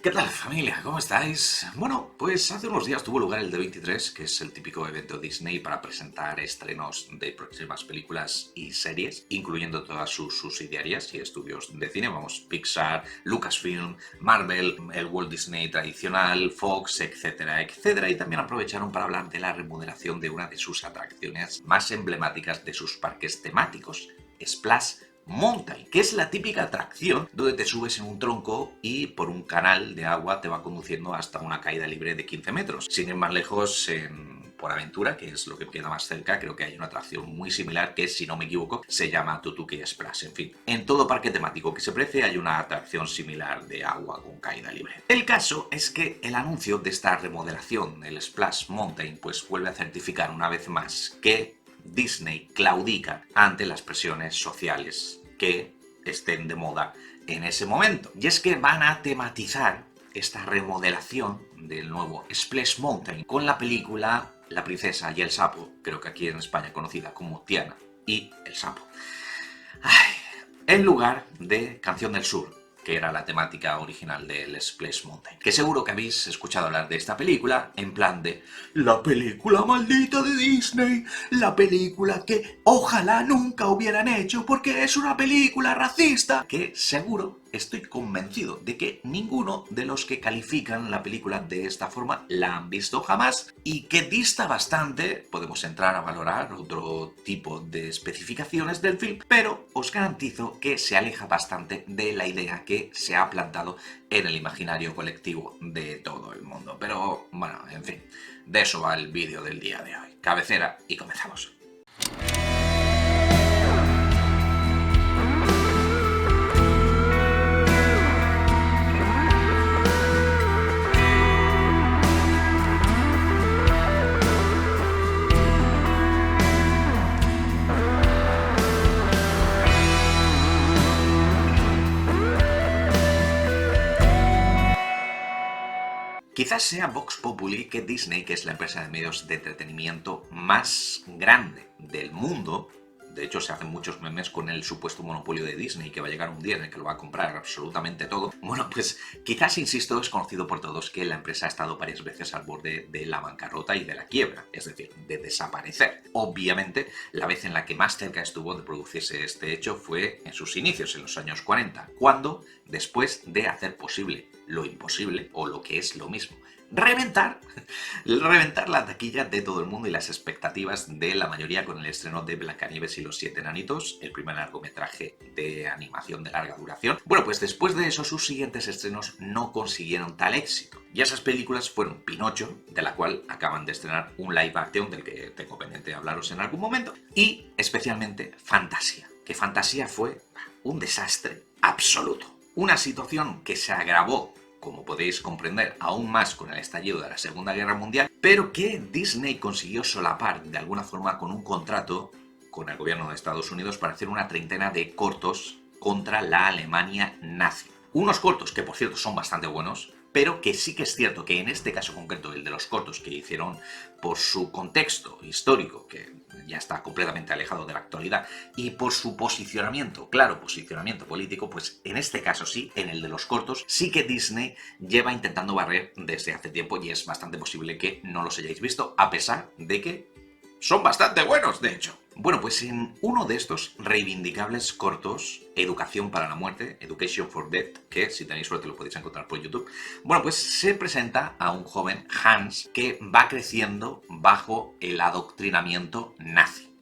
¿Qué tal, familia? ¿Cómo estáis? Bueno, pues hace unos días tuvo lugar el D23, que es el típico evento Disney para presentar estrenos de próximas películas y series, incluyendo todas sus subsidiarias y estudios de cine, vamos, Pixar, Lucasfilm, Marvel, el Walt Disney tradicional, Fox, etcétera, etcétera, y también aprovecharon para hablar de la remodelación de una de sus atracciones más emblemáticas de sus parques temáticos, Splash Mountain, que es la típica atracción donde te subes en un tronco y por un canal de agua te va conduciendo hasta una caída libre de 15 metros. Sin ir más lejos, en Por Aventura, que es lo que queda más cerca, creo que hay una atracción muy similar que, si no me equivoco, se llama Tutuki Splash. En fin, en todo parque temático que se precie hay una atracción similar de agua con caída libre. El caso es que el anuncio de esta remodelación, el Splash Mountain, pues vuelve a certificar una vez más que Disney claudica ante las presiones sociales que estén de moda en ese momento. Y es que van a tematizar esta remodelación del nuevo Splash Mountain con la película La princesa y el sapo, creo que aquí en España conocida como Tiana y el sapo. Ay, en lugar de Canción del Sur, que era la temática original del Splash Mountain. Que seguro que habéis escuchado hablar de esta película en plan de la película maldita de Disney, la película que ojalá nunca hubieran hecho porque es una película racista. Que seguro, estoy convencido de que ninguno de los que califican la película de esta forma la han visto jamás y que dista bastante, podemos entrar a valorar otro tipo de especificaciones del film, pero os garantizo que se aleja bastante de la idea que se ha plantado en el imaginario colectivo de todo el mundo. Pero bueno, en fin, de eso va el vídeo del día de hoy. Cabecera y comenzamos. Quizás sea Vox Populi que Disney, que es la empresa de medios de entretenimiento más grande del mundo, de hecho se hacen muchos memes con el supuesto monopolio de Disney, que va a llegar un día en el que lo va a comprar absolutamente todo. Bueno, pues quizás, insisto, es conocido por todos que la empresa ha estado varias veces al borde de la bancarrota y de la quiebra, es decir, de desaparecer. Obviamente, la vez en la que más cerca estuvo de producirse este hecho fue en sus inicios, en los años 40, cuando, después de hacer posible lo imposible, o lo que es lo mismo, reventar la taquilla de todo el mundo y las expectativas de la mayoría con el estreno de Blancanieves y los Siete Enanitos, el primer largometraje de animación de larga duración. Bueno, pues después de eso sus siguientes estrenos no consiguieron tal éxito. Y esas películas fueron Pinocho, de la cual acaban de estrenar un live action del que tengo pendiente de hablaros en algún momento, y especialmente Fantasia, que Fantasia fue un desastre absoluto. Una situación que se agravó, como podéis comprender, aún más con el estallido de la Segunda Guerra Mundial, pero que Disney consiguió solapar de alguna forma con un contrato con el gobierno de Estados Unidos para hacer una treintena de cortos contra la Alemania nazi. Unos cortos que, por cierto, son bastante buenos, pero que sí que es cierto que en este caso concreto, el de los cortos que hicieron por su contexto histórico, que ya está completamente alejado de la actualidad, y por su posicionamiento, claro, posicionamiento político, pues en este caso sí, en el de los cortos, sí que Disney lleva intentando barrer desde hace tiempo y es bastante posible que no los hayáis visto, a pesar de que son bastante buenos, de hecho. Bueno, pues en uno de estos reivindicables cortos, Educación para la Muerte, Education for Death, que si tenéis suerte lo podéis encontrar por YouTube, bueno, pues se presenta a un joven, Hans, que va creciendo bajo el adoctrinamiento nazi.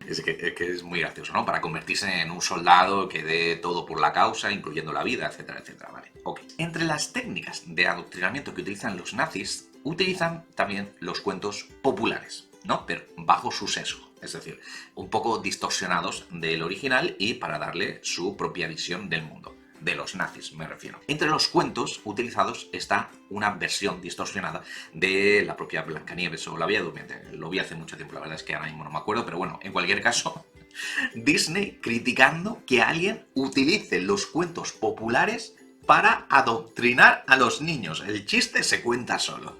Es que es muy gracioso, ¿no? Para convertirse en un soldado que dé todo por la causa, incluyendo la vida, etcétera, etcétera, ¿vale? Ok. Entre las técnicas de adoctrinamiento que utilizan los nazis, utilizan también los cuentos populares, ¿no? Pero bajo su sesgo, es decir, un poco distorsionados del original y para darle su propia visión del mundo. De los nazis, me refiero. Entre los cuentos utilizados está una versión distorsionada de la propia Blancanieves o la Bella Durmiente. Lo vi hace mucho tiempo, la verdad es que ahora mismo no me acuerdo, pero bueno, en cualquier caso, Disney criticando que alguien utilice los cuentos populares para adoctrinar a los niños. El chiste se cuenta solo.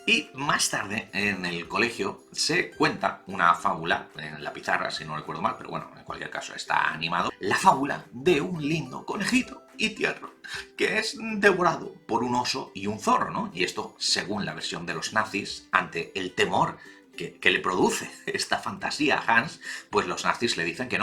Y más tarde, en el colegio, se cuenta una fábula, en la pizarra, si no recuerdo mal, pero bueno, en cualquier caso está animado, la fábula de un lindo conejito y tierno, que es devorado por un oso y un zorro, ¿no? Y esto, según la versión de los nazis, ante el temor que le produce esta fantasía a Hans, pues los nazis le dicen que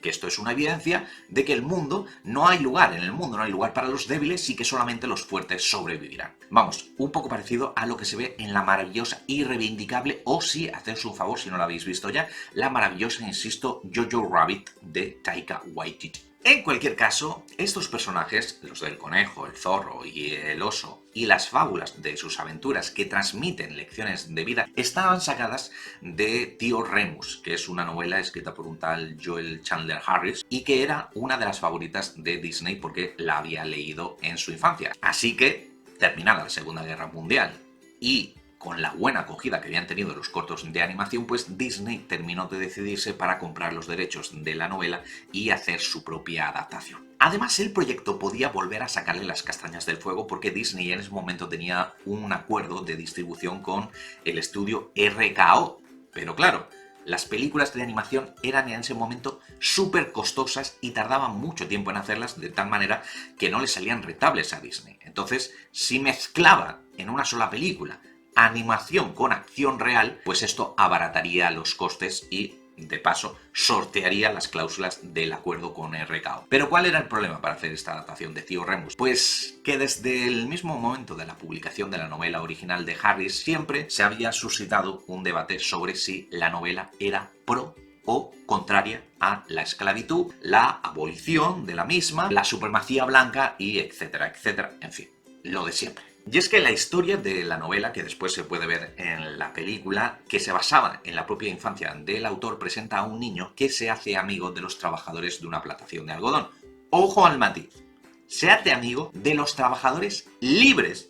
esto es una evidencia de que el mundo no hay lugar, en el mundo no hay lugar para los débiles y que solamente los fuertes sobrevivirán. Vamos, un poco parecido a lo que se ve en la maravillosa y reivindicable, o sí, haceros un favor si no la habéis visto ya, la maravillosa, insisto, Jojo Rabbit de Taika Waititi. En cualquier caso, estos personajes, los del conejo, el zorro y el oso, y las fábulas de sus aventuras que transmiten lecciones de vida, estaban sacadas de Tío Remus, que es una novela escrita por un tal Joel Chandler Harris, y que era una de las favoritas de Disney porque la había leído en su infancia. Así que, terminada la Segunda Guerra Mundial y con la buena acogida que habían tenido los cortos de animación, pues Disney terminó de decidirse para comprar los derechos de la novela y hacer su propia adaptación. Además, el proyecto podía volver a sacarle las castañas del fuego porque Disney en ese momento tenía un acuerdo de distribución con el estudio RKO. Pero claro, las películas de animación eran en ese momento súper costosas y tardaban mucho tiempo en hacerlas, de tal manera que no le salían rentables a Disney. Entonces, si mezclaba en una sola película animación con acción real, pues esto abarataría los costes y, de paso, sortearía las cláusulas del acuerdo con RKO. Pero ¿cuál era el problema para hacer esta adaptación de Tío Remus? Pues que desde el mismo momento de la publicación de la novela original de Harris siempre se había suscitado un debate sobre si la novela era pro o contraria a la esclavitud, la abolición de la misma, la supremacía blanca y etcétera, etcétera, en fin, lo de siempre. Y es que la historia de la novela, que después se puede ver en la película, que se basaba en la propia infancia del autor, presenta a un niño que se hace amigo de los trabajadores de una plantación de algodón. ¡Ojo al matiz! Se hace amigo de los trabajadores libres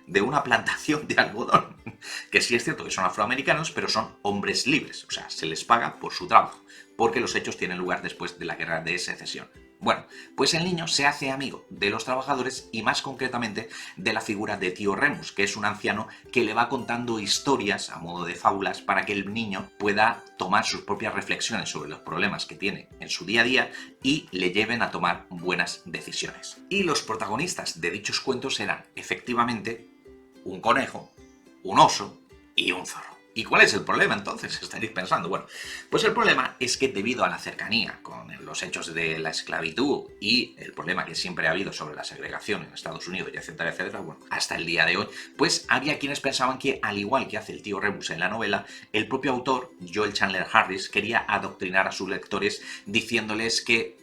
de una plantación de algodón. Que sí es cierto que son afroamericanos, pero son hombres libres. O sea, se les paga por su trabajo, porque los hechos tienen lugar después de la guerra de secesión. Bueno, pues el niño se hace amigo de los trabajadores y más concretamente de la figura de Tío Remus, que es un anciano que le va contando historias a modo de fábulas para que el niño pueda tomar sus propias reflexiones sobre los problemas que tiene en su día a día y le lleven a tomar buenas decisiones. Y los protagonistas de dichos cuentos eran, efectivamente, un conejo, un oso y un zorro. ¿Y cuál es el problema entonces? Estaréis pensando. Bueno, pues el problema es que debido a la cercanía con los hechos de la esclavitud y el problema que siempre ha habido sobre la segregación en Estados Unidos y etcétera, etcétera, bueno, hasta el día de hoy, pues había quienes pensaban que, al igual que hace el Tío Remus en la novela, el propio autor, Joel Chandler Harris, quería adoctrinar a sus lectores diciéndoles que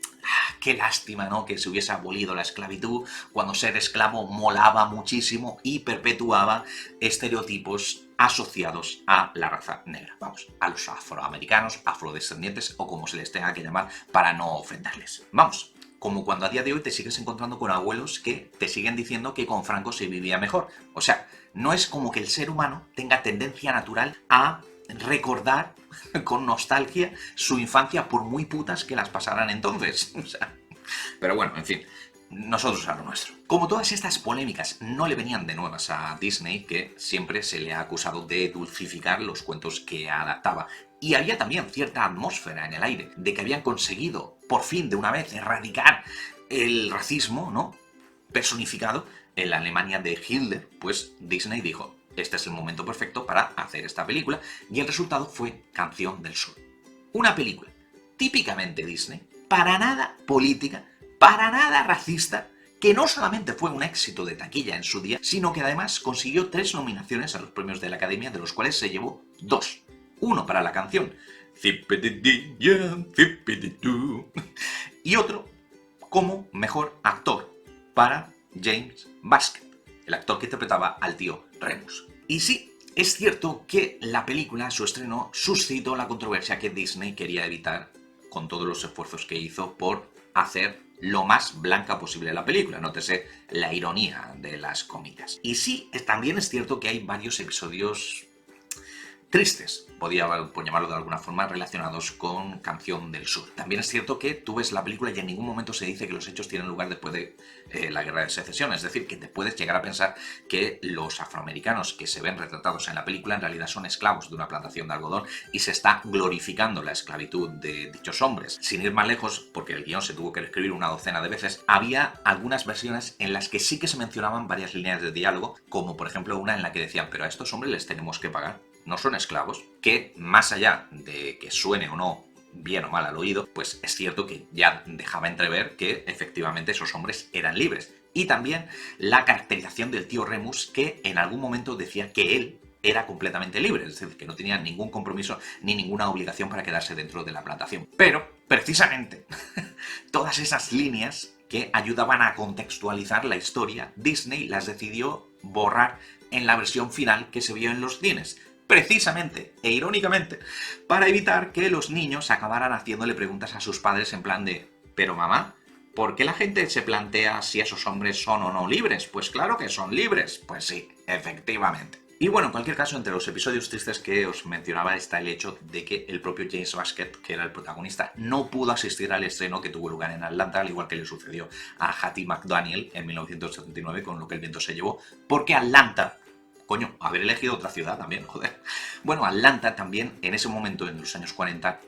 qué lástima, ¿no?, que se hubiese abolido la esclavitud, cuando ser esclavo molaba muchísimo y perpetuaba estereotipos asociados a la raza negra. Vamos, a los afroamericanos, afrodescendientes o como se les tenga que llamar para no ofenderles. Vamos, como cuando a día de hoy te sigues encontrando con abuelos que te siguen diciendo que con Franco se vivía mejor. O sea, no es como que el ser humano tenga tendencia natural a recordar con nostalgia su infancia por muy putas que las pasaran entonces. O sea, pero bueno, en fin, nosotros a lo nuestro. Como todas estas polémicas no le venían de nuevas a Disney, que siempre se le ha acusado de dulcificar los cuentos que adaptaba, y había también cierta atmósfera en el aire de que habían conseguido por fin de una vez erradicar el racismo, ¿no?, personificado en la Alemania de Hitler, pues Disney dijo: este es el momento perfecto para hacer esta película, y el resultado fue Canción del Sur. Una película típicamente Disney, para nada política, para nada racista, que no solamente fue un éxito de taquilla en su día, sino que además consiguió 3 nominaciones a los premios de la Academia, de los cuales se llevó 2. Uno para la canción y otro como mejor actor para James Baskett, el actor que interpretaba al Tío Remus. Y sí, es cierto que la película, su estreno, suscitó la controversia que Disney quería evitar con todos los esfuerzos que hizo por hacer lo más blanca posible la película, nótese la ironía de las comillas. Y sí, también es cierto que hay varios episodios tristes, podía por llamarlo de alguna forma, relacionados con Canción del Sur. También es cierto que tú ves la película y en ningún momento se dice que los hechos tienen lugar después de la Guerra de Secesión, es decir, que te puedes llegar a pensar que los afroamericanos que se ven retratados en la película en realidad son esclavos de una plantación de algodón y se está glorificando la esclavitud de dichos hombres. Sin ir más lejos, porque el guión se tuvo que escribir una docena de veces, había algunas versiones en las que sí que se mencionaban varias líneas de diálogo, como por ejemplo una en la que decían, pero a estos hombres les tenemos que pagar, no son esclavos, que más allá de que suene o no bien o mal al oído, pues es cierto que ya dejaba entrever que efectivamente esos hombres eran libres. Y también la caracterización del tío Remus, que en algún momento decía que él era completamente libre, es decir, que no tenía ningún compromiso ni ninguna obligación para quedarse dentro de la plantación. Pero, precisamente, todas esas líneas que ayudaban a contextualizar la historia, Disney las decidió borrar en la versión final que se vio en los cines. Precisamente e irónicamente, para evitar que los niños acabaran haciéndole preguntas a sus padres en plan de «Pero mamá, ¿por qué la gente se plantea si esos hombres son o no libres? Pues claro que son libres». Pues sí, efectivamente. Y bueno, en cualquier caso, entre los episodios tristes que os mencionaba está el hecho de que el propio James Baskett, que era el protagonista, no pudo asistir al estreno que tuvo lugar en Atlanta, al igual que le sucedió a Hattie McDaniel en 1979 con Lo que el viento se llevó, porque Atlanta... Coño, haber elegido otra ciudad también, joder. Bueno, Atlanta también, en ese momento, en los años 40,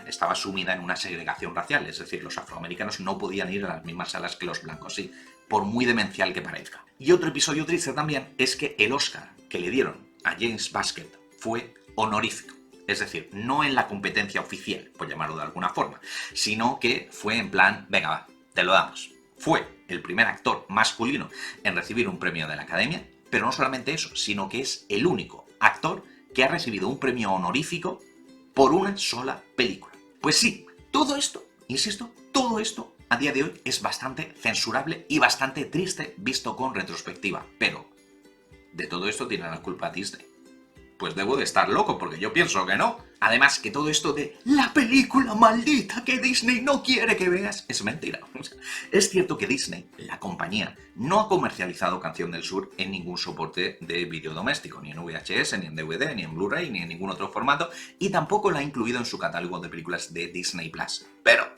estaba sumida en una segregación racial, es decir, los afroamericanos no podían ir a las mismas salas que los blancos, sí, por muy demencial que parezca. Y otro episodio triste también es que el Oscar que le dieron a James Baskett fue honorífico. Es decir, no en la competencia oficial, por llamarlo de alguna forma, sino que fue en plan, venga va, te lo damos. Fue el primer actor masculino en recibir un premio de la Academia. Pero no solamente eso, sino que es el único actor que ha recibido un premio honorífico por una sola película. Pues sí, todo esto, insisto, todo esto a día de hoy es bastante censurable y bastante triste visto con retrospectiva. Pero de todo esto tiene la culpa Disney. Pues debo de estar loco, porque yo pienso que no. Además, que todo esto de la película maldita que Disney no quiere que veas es mentira. Es cierto que Disney, la compañía, no ha comercializado Canción del Sur en ningún soporte de vídeo doméstico, ni en VHS, ni en DVD, ni en Blu-ray, ni en ningún otro formato, y tampoco la ha incluido en su catálogo de películas de Disney Plus. Pero,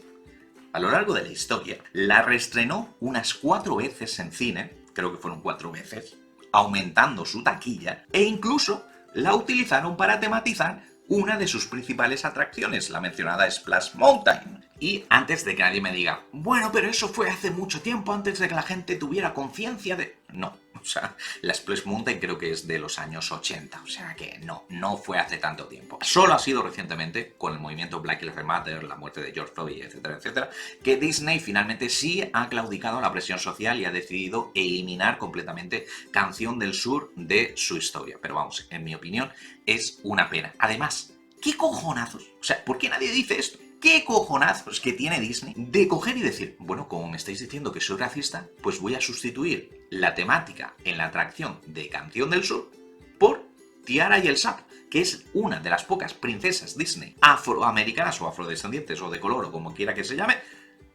a lo largo de la historia, la reestrenó unas 4 veces en cine, creo que fueron 4 veces, aumentando su taquilla, e incluso la utilizaron para tematizar una de sus principales atracciones, la mencionada Splash Mountain. Y antes de que nadie me diga, bueno, pero eso fue hace mucho tiempo, antes de que la gente tuviera conciencia de... No, o sea, la Splash Mountain creo que es de los años 80, o sea que no fue hace tanto tiempo. Solo ha sido recientemente, con el movimiento Black Lives Matter, la muerte de George Floyd, etcétera, etcétera, que Disney finalmente sí ha claudicado a la presión social y ha decidido eliminar completamente Canción del Sur de su historia. Pero vamos, en mi opinión, es una pena. Además, ¿qué cojonazos? O sea, ¿por qué nadie dice esto? ¿Qué cojonazos que tiene Disney de coger y decir, bueno, como me estáis diciendo que soy racista, pues voy a sustituir la temática en la atracción de Canción del Sur por Tiara y el Sapo, que es una de las pocas princesas Disney afroamericanas o afrodescendientes o de color o como quiera que se llame,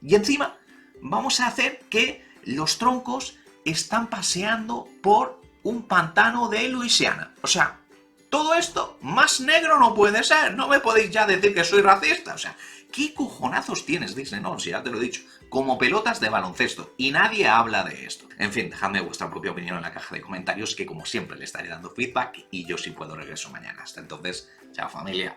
y encima vamos a hacer que los troncos están paseando por un pantano de Luisiana. O sea, todo esto más negro no puede ser, no me podéis ya decir que soy racista, o sea, ¿qué cojonazos tienes, Disney? No, si ya te lo he dicho, como pelotas de baloncesto, y nadie habla de esto. En fin, dejadme vuestra propia opinión en la caja de comentarios, que como siempre le estaré dando feedback, y yo si puedo regreso mañana. Hasta entonces, chao familia.